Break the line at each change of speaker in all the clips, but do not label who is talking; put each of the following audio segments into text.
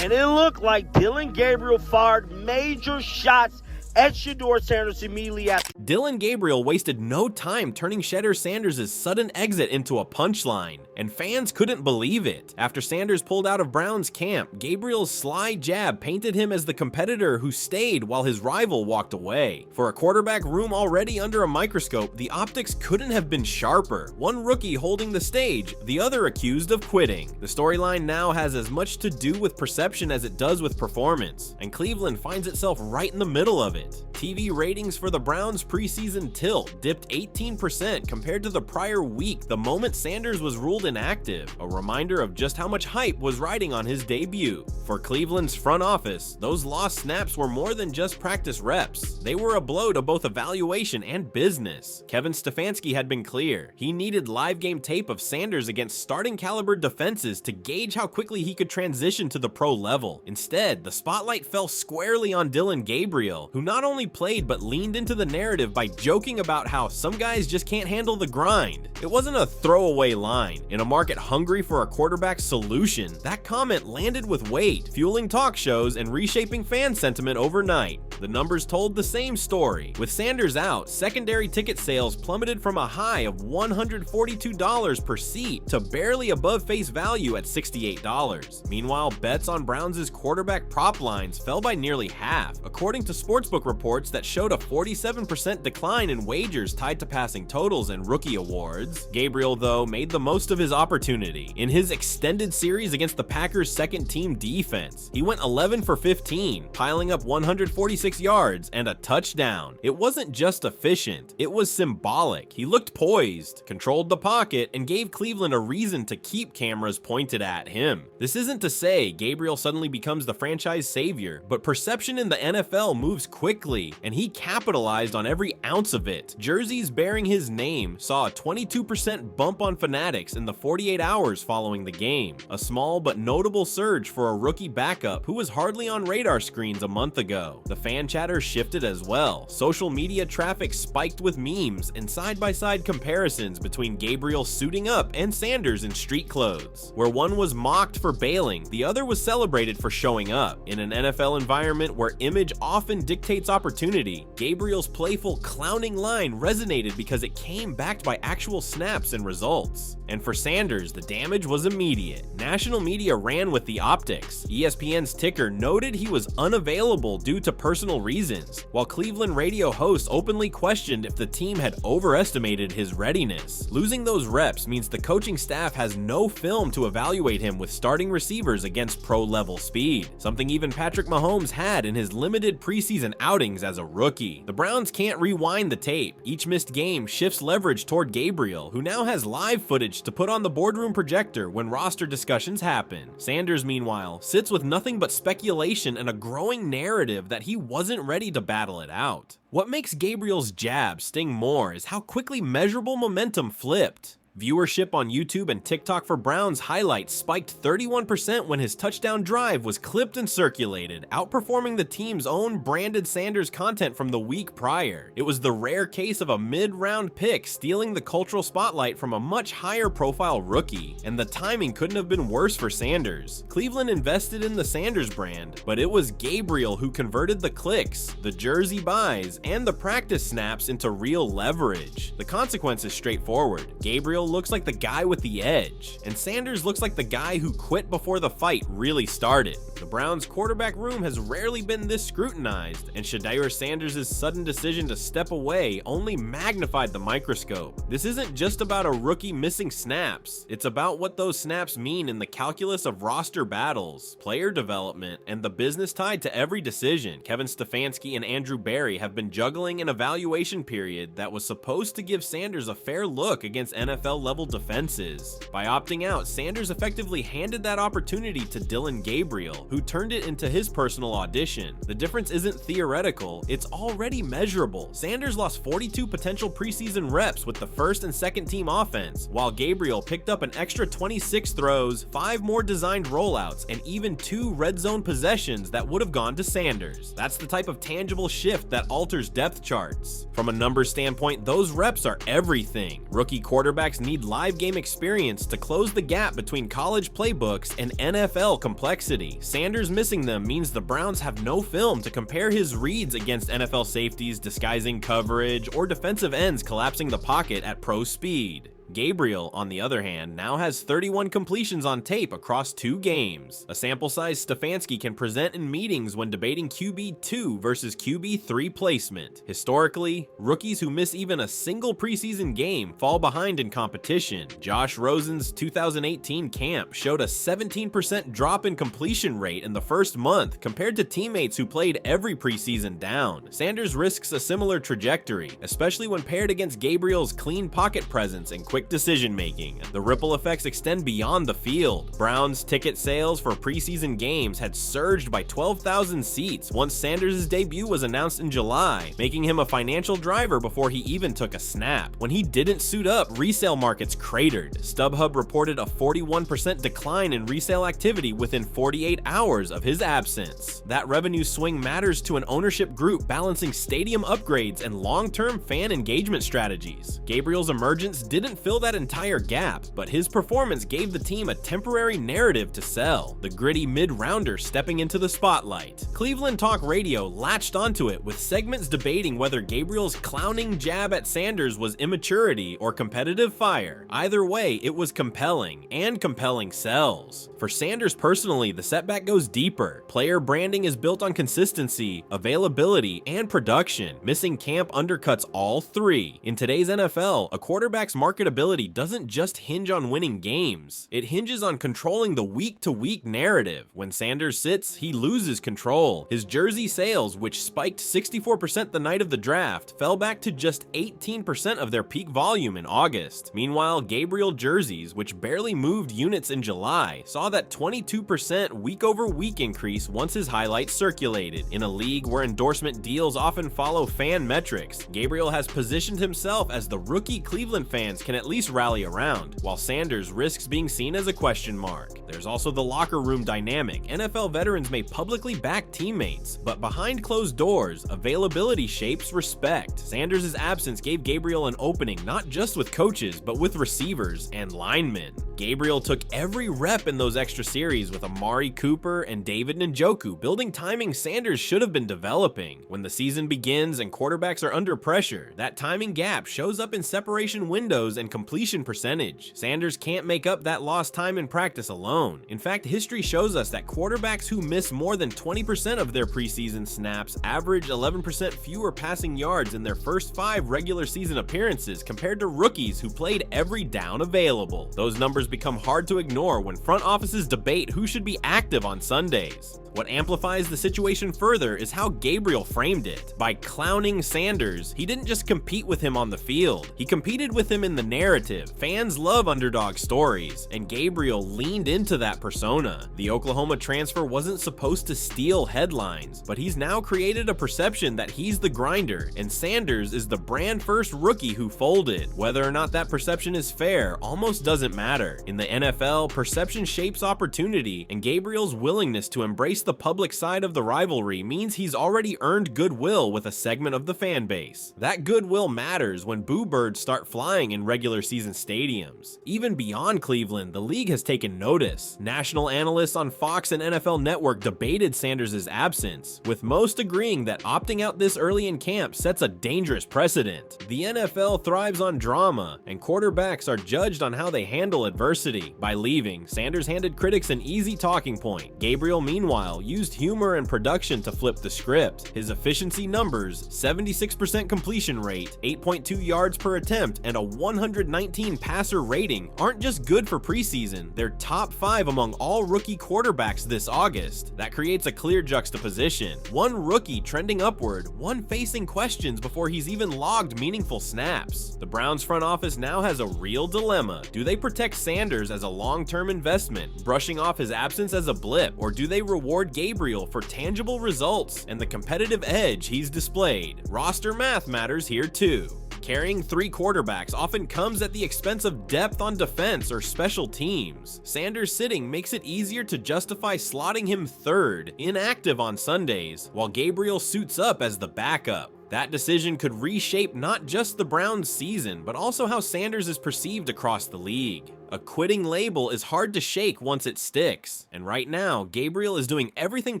and it looked like Dillon Gabriel fired major shots at Shedeur Sanders immediately after.
Dillon Gabriel wasted no time turning Shedeur Sanders' sudden exit into a punchline, and fans couldn't believe it. After Sanders pulled out of Brown's camp, Gabriel's sly jab painted him as the competitor who stayed while his rival walked away. For a quarterback room already under a microscope, the optics couldn't have been sharper. One rookie holding the stage, the other accused of quitting. The storyline now has as much to do with perception as it does with performance, and Cleveland finds itself right in the middle of it. TV ratings for the Browns' preseason tilt dipped 18% compared to the prior week the moment Sanders was ruled inactive, a reminder of just how much hype was riding on his debut. For Cleveland's front office, those lost snaps were more than just practice reps. They were a blow to both evaluation and business. Kevin Stefanski had been clear. He needed live game tape of Sanders against starting caliber defenses to gauge how quickly he could transition to the pro level. Instead, the spotlight fell squarely on Dillon Gabriel, who not only played but leaned into the narrative by joking about how some guys just can't handle the grind. It wasn't a throwaway line. In a market hungry for a quarterback solution, that comment landed with weight, fueling talk shows and reshaping fan sentiment overnight. The numbers told the same story. With Sanders out, secondary ticket sales plummeted from a high of $142 per seat to barely above face value at $68. Meanwhile, bets on Browns' quarterback prop lines fell by nearly half, according to sportsbook reports that showed a 47% decline in wagers tied to passing totals and rookie awards. Gabriel, though, made the most of his opportunity. In his extended series against the Packers' second-team defense, he went 11 for 15, piling up 146 yards and a touchdown. It wasn't just efficient, it was symbolic. He looked poised, controlled the pocket, and gave Cleveland a reason to keep cameras pointed at him. This isn't to say Gabriel suddenly becomes the franchise savior, but perception in the NFL moves quickly, and he capitalized on every ounce of it. Jerseys bearing his name saw a 22% bump on Fanatics in the 48 hours following the game, a small but notable surge for a rookie backup who was hardly on radar screens a month ago. The fan chatter shifted as well. Social media traffic spiked with memes and side-by-side comparisons between Gabriel suiting up and Sanders in street clothes. Where one was mocked for bailing, the other was celebrated for showing up. In an NFL environment where image often dictates opportunity, Gabriel's playful clowning line resonated because it came backed by actual snaps and results. And for Sanders, the damage was immediate. National media ran with the optics. ESPN's ticker noted he was unavailable due to personal reasons, while Cleveland radio hosts openly questioned if the team had overestimated his readiness. Losing those reps means the coaching staff has no film to evaluate him with starting receivers against pro-level speed, something even Patrick Mahomes had in his limited preseason outings as a rookie. The Browns can't rewind the tape. Each missed game shifts leverage toward Gabriel, who now has live footage to put on the boardroom projector when roster discussions happen. Sanders, meanwhile, sits with nothing but speculation and a growing narrative that he wasn't ready to battle it out. What makes Gabriel's jab sting more is how quickly measurable momentum flipped. Viewership on YouTube and TikTok for Browns highlights spiked 31% when his touchdown drive was clipped and circulated, outperforming the team's own branded Sanders content from the week prior. It was the rare case of a mid-round pick stealing the cultural spotlight from a much higher profile rookie, and the timing couldn't have been worse for Sanders. Cleveland invested in the Sanders brand, but it was Gabriel who converted the clicks, the jersey buys, and the practice snaps into real leverage. The consequence is straightforward. Gabriel looks like the guy with the edge, and Sanders looks like the guy who quit before the fight really started. The Browns' quarterback room has rarely been this scrutinized, and Shedeur Sanders' sudden decision to step away only magnified the microscope. This isn't just about a rookie missing snaps, it's about what those snaps mean in the calculus of roster battles, player development, and the business tied to every decision. Kevin Stefanski and Andrew Berry have been juggling an evaluation period that was supposed to give Sanders a fair look against NFL-level defenses. By opting out, Sanders effectively handed that opportunity to Dillon Gabriel, who turned it into his personal audition. The difference isn't theoretical, it's already measurable. Sanders lost 42 potential preseason reps with the first and second team offense, while Gabriel picked up an extra 26 throws, 5 more designed rollouts, and even 2 red zone possessions that would have gone to Sanders. That's the type of tangible shift that alters depth charts. From a numbers standpoint, those reps are everything. Rookie quarterbacks quarterbacks need live game experience to close the gap between college playbooks and NFL complexity. Sanders missing them means the Browns have no film to compare his reads against NFL safeties disguising coverage or defensive ends collapsing the pocket at pro speed. Gabriel, on the other hand, now has 31 completions on tape across 2 games, a sample size Stefanski can present in meetings when debating QB2 versus QB3 placement. Historically, rookies who miss even a single preseason game fall behind in competition. Josh Rosen's 2018 camp showed a 17% drop in completion rate in the first month compared to teammates who played every preseason down. Sanders risks a similar trajectory, especially when paired against Gabriel's clean pocket presence and quick decision-making. The ripple effects extend beyond the field. Browns ticket sales for preseason games had surged by 12,000 seats once Sanders' debut was announced in July, making him a financial driver before he even took a snap. When he didn't suit up, resale markets cratered. StubHub reported a 41% decline in resale activity within 48 hours of his absence. That revenue swing matters to an ownership group balancing stadium upgrades and long-term fan engagement strategies. Gabriel's emergence didn't fill that entire gap, but his performance gave the team a temporary narrative to sell, the gritty mid-rounder stepping into the spotlight. Cleveland Talk Radio latched onto it with segments debating whether Gabriel's clowning jab at Sanders was immaturity or competitive fire. Either way, it was compelling, and compelling sells. For Sanders personally, the setback goes deeper. Player branding is built on consistency, availability, and production. Missing camp undercuts all 3. In today's NFL, a quarterback's marketability doesn't just hinge on winning games. It hinges on controlling the week-to-week narrative. When Sanders sits, he loses control. His jersey sales, which spiked 64% the night of the draft, fell back to just 18% of their peak volume in August. Meanwhile, Gabriel jerseys, which barely moved units in July, saw that 22% week-over-week increase once his highlights circulated. In a league where endorsement deals often follow fan metrics, Gabriel has positioned himself as the rookie Cleveland fans can at least rally around, while Sanders risks being seen as a question mark. There's also the locker room dynamic. NFL veterans may publicly back teammates, but behind closed doors, availability shapes respect. Sanders' absence gave Gabriel an opening not just with coaches, but with receivers and linemen. Gabriel took every rep in those extra series with Amari Cooper and David Njoku, building timing Sanders should have been developing. When the season begins and quarterbacks are under pressure, that timing gap shows up in separation windows and completion percentage. Sanders can't make up that lost time in practice alone. In fact, history shows us that quarterbacks who miss more than 20% of their preseason snaps average 11% fewer passing yards in their first 5 regular season appearances compared to rookies who played every down available. Those numbers become hard to ignore when front offices debate who should be active on Sundays. What amplifies the situation further is how Gabriel framed it. By clowning Sanders, he didn't just compete with him on the field, he competed with him in the narrative. Fans love underdog stories, and Gabriel leaned into that persona. The Oklahoma transfer wasn't supposed to steal headlines, but he's now created a perception that he's the grinder, and Sanders is the brand first rookie who folded. Whether or not that perception is fair almost doesn't matter. In the NFL, perception shapes opportunity, and Gabriel's willingness to embrace the public side of the rivalry means he's already earned goodwill with a segment of the fan base. That goodwill matters when boo birds start flying in regular season stadiums. Even beyond Cleveland, the league has taken notice. National analysts on Fox and NFL Network debated Sanders' absence, with most agreeing that opting out this early in camp sets a dangerous precedent. The NFL thrives on drama, and quarterbacks are judged on how they handle adversity. By leaving, Sanders handed critics an easy talking point. Gabriel, meanwhile, used humor and production to flip the script. His efficiency numbers, 76% completion rate, 8.2 yards per attempt, and a 119 passer rating aren't just good for preseason, they're top 5 among all rookie quarterbacks this August. That creates a clear juxtaposition. One rookie trending upward, one facing questions before he's even logged meaningful snaps. The Browns front office now has a real dilemma. Do they protect Sanders as a long-term investment, brushing off his absence as a blip, or do they reward Gabriel for tangible results and the competitive edge he's displayed? Roster math matters here too. Carrying 3 quarterbacks often comes at the expense of depth on defense or special teams. Sanders sitting makes it easier to justify slotting him 3rd, inactive on Sundays, while Gabriel suits up as the backup. That decision could reshape not just the Browns' season, but also how Sanders is perceived across the league. A quitting label is hard to shake once it sticks, and right now, Gabriel is doing everything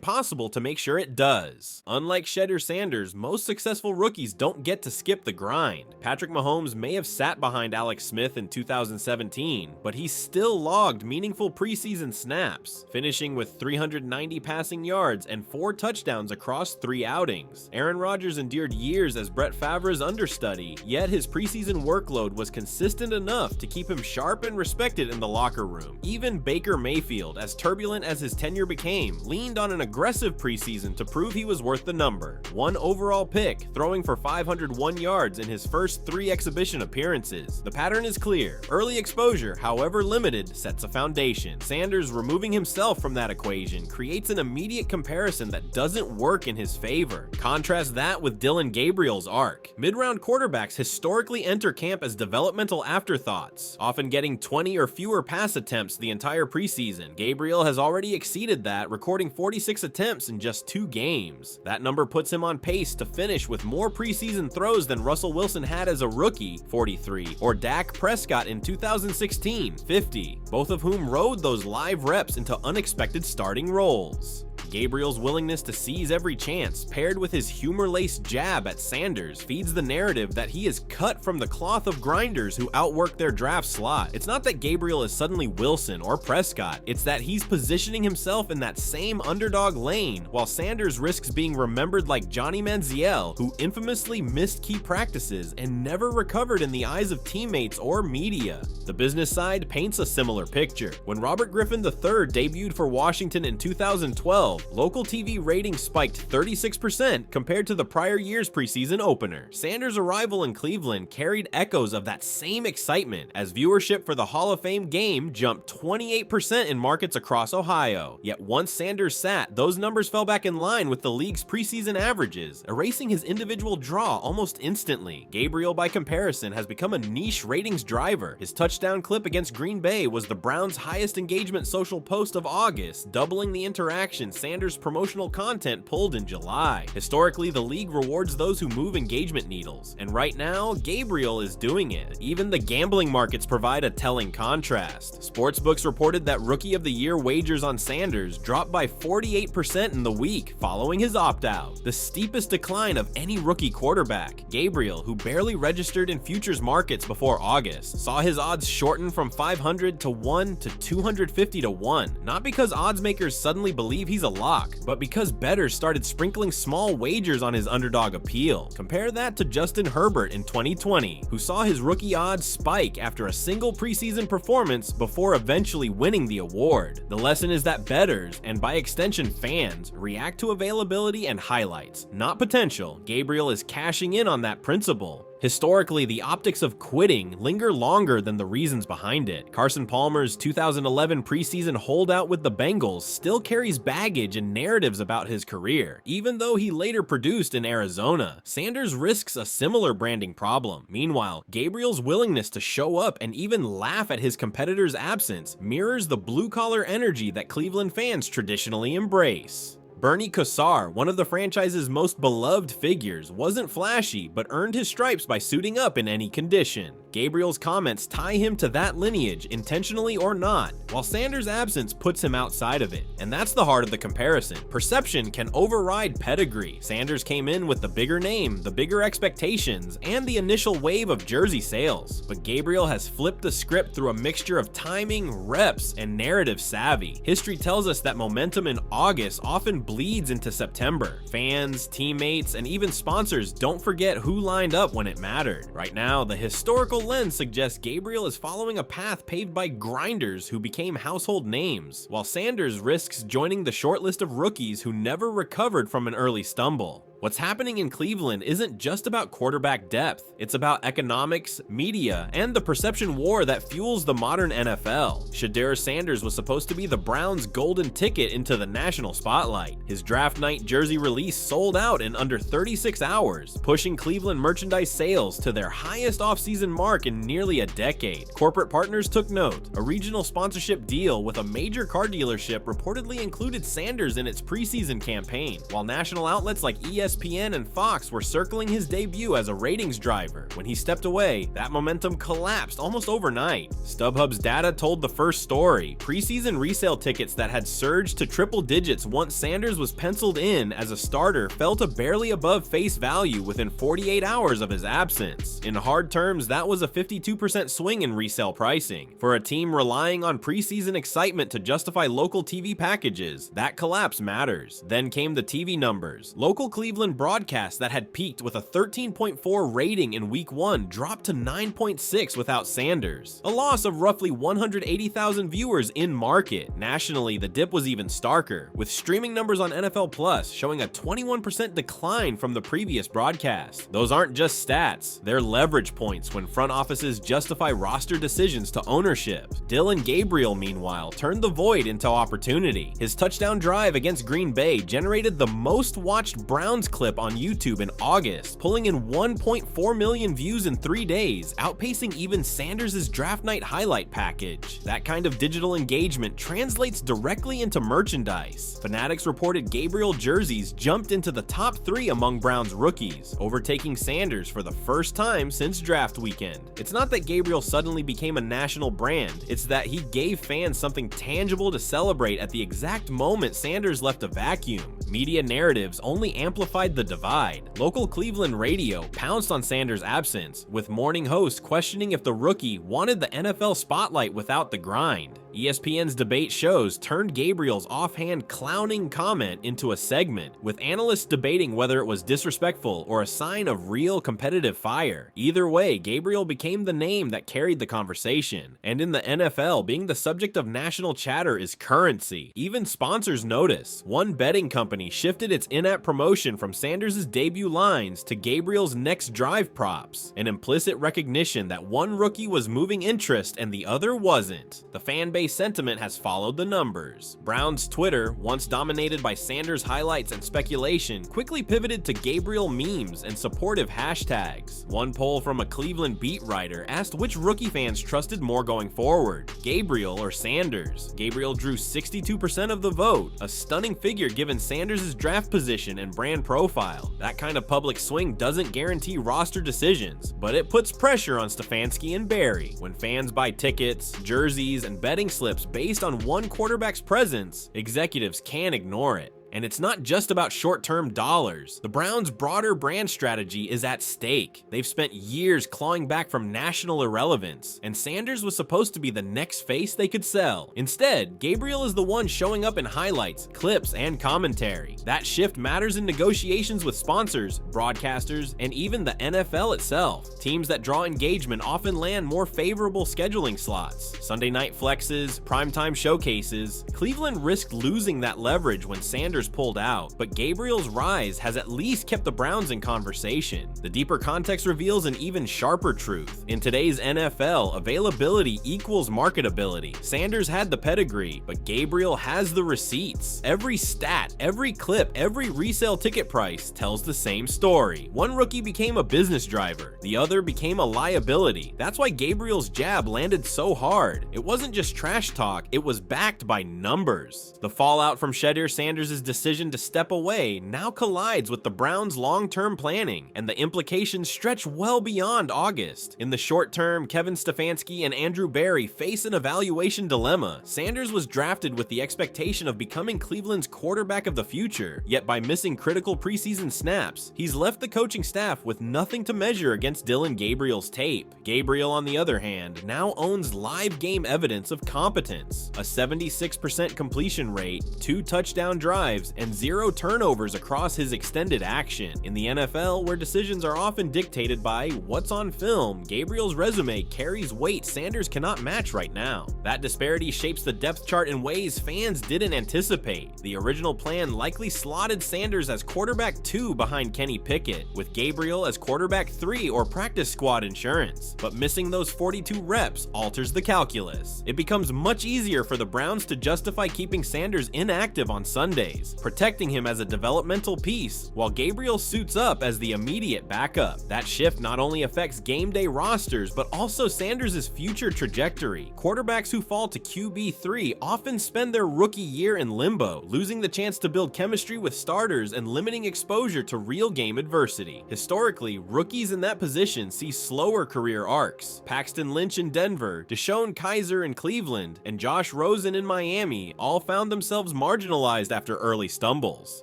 possible to make sure it does. Unlike Shedeur Sanders, most successful rookies don't get to skip the grind. Patrick Mahomes may have sat behind Alex Smith in 2017, but he still logged meaningful preseason snaps, finishing with 390 passing yards and 4 touchdowns across 3 outings. Aaron Rodgers endured years as Brett Favre's understudy, yet his preseason workload was consistent enough to keep him sharp and respected in the locker room. Even Baker Mayfield, as turbulent as his tenure became, leaned on an aggressive preseason to prove he was worth the number. 1 overall pick, throwing for 501 yards in his first 3 exhibition appearances. The pattern is clear. Early exposure, however limited, sets a foundation. Sanders removing himself from that equation creates an immediate comparison that doesn't work in his favor. Contrast that with Dillon Gabriel's arc. Mid-round quarterbacks historically enter camp as developmental afterthoughts, often getting 20 or fewer pass attempts the entire preseason. Gabriel has already exceeded that, recording 46 attempts in just 2 games. That number puts him on pace to finish with more preseason throws than Russell Wilson had as a rookie, 43, or Dak Prescott in 2016, 50, both of whom rode those live reps into unexpected starting roles. Gabriel's willingness to seize every chance, paired with his humor-laced jab at Sanders, feeds the narrative that he is cut from the cloth of grinders who outwork their draft slot. It's not that Gabriel is suddenly Wilson or Prescott, it's that he's positioning himself in that same underdog lane, while Sanders risks being remembered like Johnny Manziel, who infamously missed key practices and never recovered in the eyes of teammates or media. The business side paints a similar picture. When Robert Griffin III debuted for Washington in 2012, local TV ratings spiked 36% compared to the prior year's preseason opener. Sanders' arrival in Cleveland carried echoes of that same excitement, as viewership for the Hall of Fame game jumped 28% in markets across Ohio. Yet once Sanders sat, those numbers fell back in line with the league's preseason averages, erasing his individual draw almost instantly. Gabriel, by comparison, has become a niche ratings driver. His touchdown clip against Green Bay was the Browns' highest engagement social post of August, doubling the interaction Sanders' promotional content pulled in July. Historically, the league rewards those who move engagement needles, and right now, Gabriel is doing it. Even the gambling markets provide a telling contrast. Sportsbooks reported that Rookie of the Year wagers on Sanders dropped by 48% in the week following his opt-out, the steepest decline of any rookie quarterback. Gabriel, who barely registered in futures markets before August, saw his odds shorten from 500 to 1 to 250 to 1, not because odds makers suddenly believe he's a lock, but because bettors started sprinkling small wagers on his underdog appeal. Compare that to Justin Herbert in 2020, who saw his rookie odds spike after a single preseason performance before eventually winning the award. The lesson is that bettors, and by extension fans, react to availability and highlights, not potential. Gabriel is cashing in on that principle. Historically, the optics of quitting linger longer than the reasons behind it. Carson Palmer's 2011 preseason holdout with the Bengals still carries baggage and narratives about his career, even though he later produced in Arizona. Sanders risks a similar branding problem. Meanwhile, Gabriel's willingness to show up and even laugh at his competitor's absence mirrors the blue-collar energy that Cleveland fans traditionally embrace. Bernie Kosar, one of the franchise's most beloved figures, wasn't flashy, but earned his stripes by suiting up in any condition. Gabriel's comments tie him to that lineage, intentionally or not, while Sanders' absence puts him outside of it. And that's the heart of the comparison. Perception can override pedigree. Sanders came in with the bigger name, the bigger expectations, and the initial wave of jersey sales. But Gabriel has flipped the script through a mixture of timing, reps, and narrative savvy. History tells us that momentum in August often bleeds into September. Fans, teammates, and even sponsors don't forget who lined up when it mattered. Right now, the historical lens suggests Gabriel is following a path paved by grinders who became household names, while Sanders risks joining the short list of rookies who never recovered from an early stumble. What's happening in Cleveland isn't just about quarterback depth, it's about economics, media, and the perception war that fuels the modern NFL. Shedeur Sanders was supposed to be the Browns' golden ticket into the national spotlight. His draft night jersey release sold out in under 36 hours, pushing Cleveland merchandise sales to their highest offseason mark in nearly a decade. Corporate partners took note. A regional sponsorship deal with a major car dealership reportedly included Sanders in its preseason campaign, while national outlets like ESPN ESPN and Fox were circling his debut as a ratings driver. When he stepped away, that momentum collapsed almost overnight. StubHub's data told the first story. Preseason resale tickets that had surged to triple digits once Sanders was penciled in as a starter fell to barely above face value within 48 hours of his absence. In hard terms, that was a 52% swing in resale pricing. For a team relying on preseason excitement to justify local TV packages, that collapse matters. Then came the TV numbers. Local Cleveland broadcasts that had peaked with a 13.4 rating in week 1 dropped to 9.6 without Sanders, a loss of roughly 180,000 viewers in market. Nationally, the dip was even starker, with streaming numbers on NFL Plus showing a 21% decline from the previous broadcast. Those aren't just stats, they're leverage points when front offices justify roster decisions to ownership. Dillon Gabriel, meanwhile, turned the void into opportunity. His touchdown drive against Green Bay generated the most watched Browns clip on YouTube in August, pulling in 1.4 million views in 3 days, outpacing even Sanders' draft night highlight package. That kind of digital engagement translates directly into merchandise. Fanatics reported Gabriel jerseys jumped into the top 3 among Browns rookies, overtaking Sanders for the first time since draft weekend. It's not that Gabriel suddenly became a national brand, it's that he gave fans something tangible to celebrate at the exact moment Sanders left a vacuum. Media narratives only amplified the divide. Local Cleveland radio pounced on Sanders' absence, with morning hosts questioning if the rookie wanted the NFL spotlight without the grind. ESPN's debate shows turned Gabriel's offhand clowning comment into a segment, with analysts debating whether it was disrespectful or a sign of real competitive fire. Either way, Gabriel became the name that carried the conversation. And in the NFL, being the subject of national chatter is currency. Even sponsors notice. One betting company shifted its in-app promotion from Sanders' debut lines to Gabriel's next drive props, an implicit recognition that one rookie was moving interest and the other wasn't. The fan base sentiment has followed the numbers. Browns Twitter, once dominated by Sanders highlights and speculation, quickly pivoted to Gabriel memes and supportive hashtags. One poll from a Cleveland beat writer asked which rookie fans trusted more going forward, Gabriel or Sanders. Gabriel drew 62% of the vote, a stunning figure given Sanders' draft position and brand profile. That kind of public swing doesn't guarantee roster decisions, but it puts pressure on Stefanski and Barry. When fans buy tickets, jerseys, and betting slips based on one quarterback's presence, executives can't ignore it. And it's not just about short-term dollars. The Browns' broader brand strategy is at stake. They've spent years clawing back from national irrelevance, and Sanders was supposed to be the next face they could sell. Instead, Gabriel is the one showing up in highlights, clips, and commentary. That shift matters in negotiations with sponsors, broadcasters, and even the NFL itself. Teams that draw engagement often land more favorable scheduling slots. Sunday night flexes, primetime showcases. Cleveland risked losing that leverage when Sanders pulled out, but Gabriel's rise has at least kept the Browns in conversation. The deeper context reveals an even sharper truth. In today's NFL, availability equals marketability. Sanders had the pedigree, but Gabriel has the receipts. Every stat, every clip, every resale ticket price tells the same story. One rookie became a business driver, the other became a liability. That's why Gabriel's jab landed so hard. It wasn't just trash talk, it was backed by numbers. The fallout from Shedeur Sanders' decision to step away now collides with the Browns' long-term planning, and the implications stretch well beyond August. In the short term, Kevin Stefanski and Andrew Barry face an evaluation dilemma. Sanders was drafted with the expectation of becoming Cleveland's quarterback of the future, yet by missing critical preseason snaps, he's left the coaching staff with nothing to measure against Dillon Gabriel's tape. Gabriel, on the other hand, now owns live game evidence of competence, a 76% completion rate, 2 touchdown drives, and 0 turnovers across his extended action. In the NFL, where decisions are often dictated by what's on film, Gabriel's resume carries weight Sanders cannot match right now. That disparity shapes the depth chart in ways fans didn't anticipate. The original plan likely slotted Sanders as quarterback 2 behind Kenny Pickett, with Gabriel as quarterback 3 or practice squad insurance. But missing those 42 reps alters the calculus. It becomes much easier for the Browns to justify keeping Sanders inactive on Sundays. series, protecting him as a developmental piece, while Gabriel suits up as the immediate backup. That shift not only affects game day rosters, but also Sanders' future trajectory. Quarterbacks who fall to QB3 often spend their rookie year in limbo, losing the chance to build chemistry with starters and limiting exposure to real game adversity. Historically, rookies in that position see slower career arcs. Paxton Lynch in Denver, Deshaun Kaiser in Cleveland, and Josh Rosen in Miami all found themselves marginalized after early stumbles.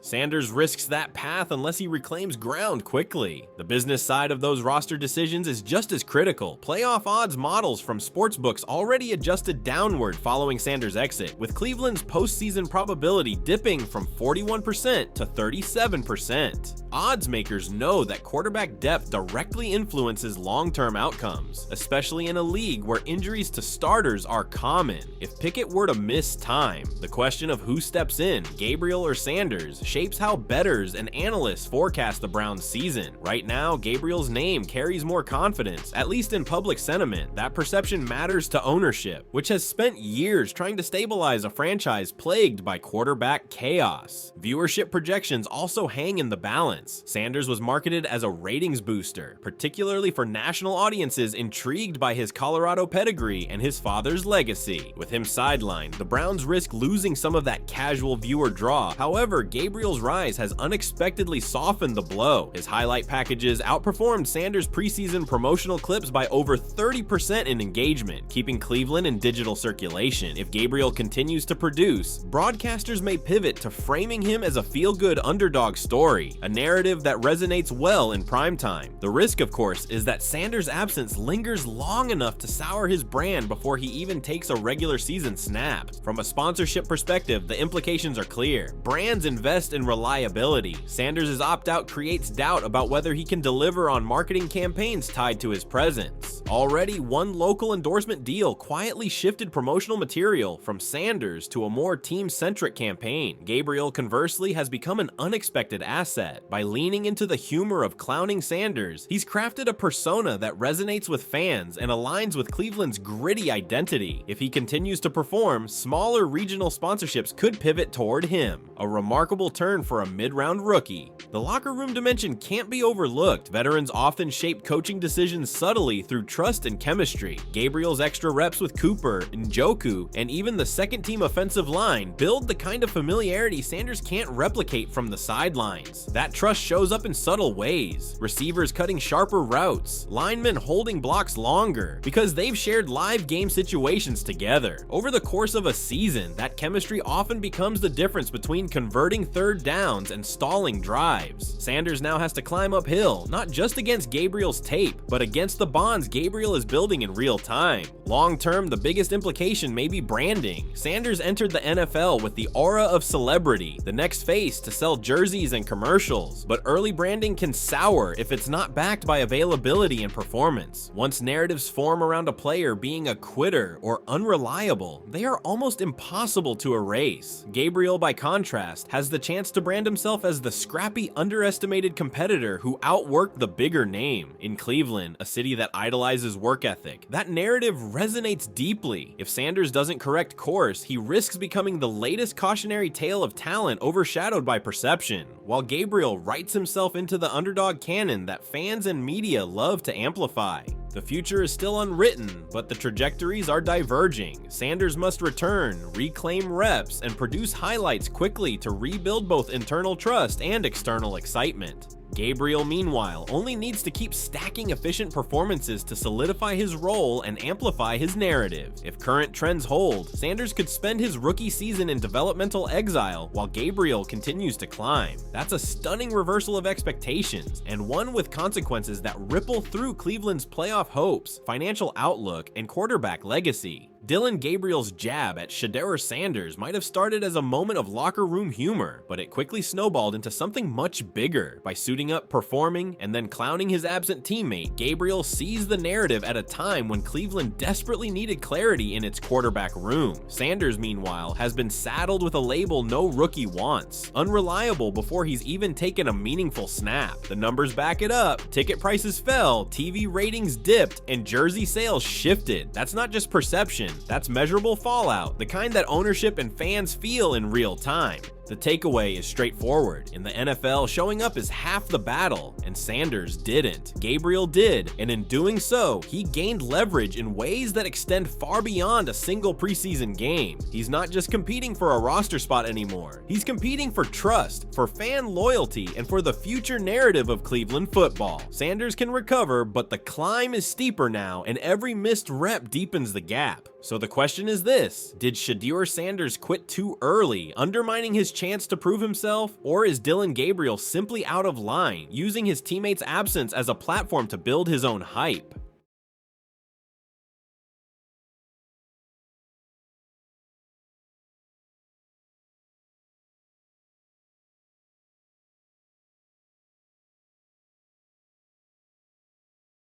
Sanders risks that path unless he reclaims ground quickly. The business side of those roster decisions is just as critical. Playoff odds models from sportsbooks already adjusted downward following Sanders' exit, with Cleveland's postseason probability dipping from 41% to 37%. Odds makers know that quarterback depth directly influences long-term outcomes, especially in a league where injuries to starters are common. If Pickett were to miss time, the question of who steps in, Gabriel or Sanders, shapes how bettors and analysts forecast the Browns' season. Right now, Gabriel's name carries more confidence, at least in public sentiment. That perception matters to ownership, which has spent years trying to stabilize a franchise plagued by quarterback chaos. Viewership projections also hang in the balance. Sanders was marketed as a ratings booster, particularly for national audiences intrigued by his Colorado pedigree and his father's legacy. With him sidelined, the Browns risk losing some of that casual viewer draw. However, Gabriel's rise has unexpectedly softened the blow. His highlight packages outperformed Sanders' preseason promotional clips by over 30% in engagement, keeping Cleveland in digital circulation. If Gabriel continues to produce, broadcasters may pivot to framing him as a feel-good underdog story, a narrative that resonates well in primetime. The risk, of course, is that Sanders' absence lingers long enough to sour his brand before he even takes a regular season snap. From a sponsorship perspective, the implications are clear. Brands invest in reliability. Sanders' opt-out creates doubt about whether he can deliver on marketing campaigns tied to his presence. Already, one local endorsement deal quietly shifted promotional material from Sanders to a more team-centric campaign. Gabriel, conversely, has become an unexpected asset. By leaning into the humor of clowning Sanders, he's crafted a persona that resonates with fans and aligns with Cleveland's gritty identity. If he continues to perform, smaller regional sponsorships could pivot toward him. A remarkable turn for a mid-round rookie. The locker room dimension can't be overlooked. Veterans often shape coaching decisions subtly through trust and chemistry. Gabriel's extra reps with Cooper, Njoku, and even the second-team offensive line build the kind of familiarity Sanders can't replicate from the sidelines. That trust shows up in subtle ways. Receivers cutting sharper routes, linemen holding blocks longer, because they've shared live game situations together. Over the course of a season, that chemistry often becomes the difference between converting third downs and stalling drives. Sanders now has to climb uphill, not just against Gabriel's tape, but against the bonds Gabriel is building in real time. Long-term, the biggest implication may be branding. Sanders entered the NFL with the aura of celebrity, the next face to sell jerseys and commercials, but early branding can sour if it's not backed by availability and performance. Once narratives form around a player being a quitter or unreliable, they are almost impossible to erase. Gabriel, by contrast, has the chance to brand himself as the scrappy, underestimated competitor who outworked the bigger name. In Cleveland, a city that idolizes work ethic, that narrative resonates deeply. If Sanders doesn't correct course, he risks becoming the latest cautionary tale of talent overshadowed by perception, while Gabriel writes himself into the underdog canon that fans and media love to amplify. The future is still unwritten, but the trajectories are diverging. Sanders must return, reclaim reps, and produce highlights quickly to rebuild both internal trust and external excitement. Gabriel, meanwhile, only needs to keep stacking efficient performances to solidify his role and amplify his narrative. If current trends hold, Sanders could spend his rookie season in developmental exile while Gabriel continues to climb. That's a stunning reversal of expectations, and one with consequences that ripple through Cleveland's playoff hopes, financial outlook, and quarterback legacy. Dillon Gabriel's jab at Shedeur Sanders might have started as a moment of locker room humor, but it quickly snowballed into something much bigger. By suiting up, performing, and then clowning his absent teammate, Gabriel seized the narrative at a time when Cleveland desperately needed clarity in its quarterback room. Sanders, meanwhile, has been saddled with a label no rookie wants: unreliable before he's even taken a meaningful snap. The numbers back it up. Ticket prices fell, TV ratings dipped, and jersey sales shifted. That's not just perception. That's measurable fallout, the kind that ownership and fans feel in real time. The takeaway is straightforward. In the NFL, showing up is half the battle, and Sanders didn't. Gabriel did, and in doing so, he gained leverage in ways that extend far beyond a single preseason game. He's not just competing for a roster spot anymore. He's competing for trust, for fan loyalty, and for the future narrative of Cleveland football. Sanders can recover, but the climb is steeper now, and every missed rep deepens the gap. So the question is this: did Shedeur Sanders quit too early, undermining his chance to prove himself? Or is Dillon Gabriel simply out of line, using his teammates' absence as a platform to build his own hype?